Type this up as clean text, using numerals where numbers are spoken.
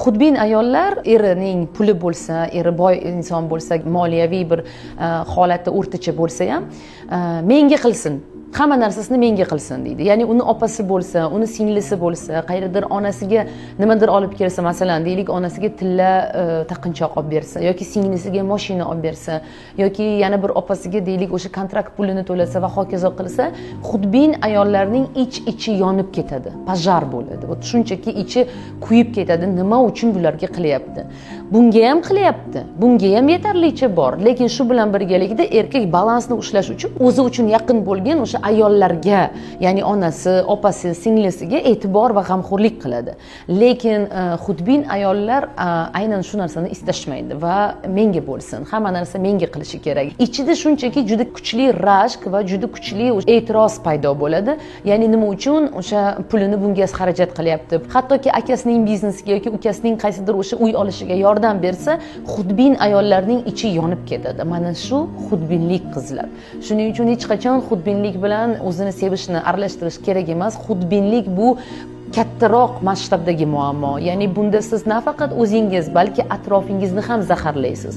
xudbin ayollar erining puli bo'lsa, eri boy inson bo'lsa, moliyaviy bir holatda o'rtacha bo'lsa ham menga qilsin. Hamma narsasini menga qilsin deydi. Ya'ni uni opasi bo'lsa, uni singlisi bo'lsa, qayerdir onasiga nimadir olib kelsa, masalan, deylik onasiga tilla taqinchoq olib bersa yoki singlisiga mashina olib bersa yoki yana bir opasiga deylik o'sha kontrakt pulini to'lasa va hokazo qilsa, xudbin ayollarning ichi yonib ketadi, pojar bo'ladi. Shunchaki ichi kuyib ketadi. Nima uchun bularga qilyapti? Bunga ham qilyapti. Bunga ham yetarlicha bor. Lekin shu bilan birgalikda erkak balansni ushlash uchun o'zi uchun yaqin bo'lgan o'sha ayollarga, ya'ni onasi, opasi, singlisiga e'tibor va g'amxo'rlik qiladi. Lekin xudbin ayollar aynan shu narsani istashmaydi va menga bo'lsin, hamma narsa menga qilishi kerak. Ichida shunchaki juda kuchli rashk va juda kuchli e'tiroz paydo bo'ladi. Ya'ni nima uchun o'sha pulini bunga xarajat qilyapti? Hattoki akasining biznesiga yoki ukasining qaysidir o'sha uy olishiga yordam bersa, xudbin ayollarning ichi yonib ketadi. Mana shu xudbinlik qizlar. Shuning uchun hech qachon xudbinlik bilan o'zini sevishni aralashtirish kerak emas. Xudbinlik bu kattaroq masshtabdagi muammo. Ya'ni bunda siz nafaqat o'zingiz, balki atrofingizni ham zaharlaysiz.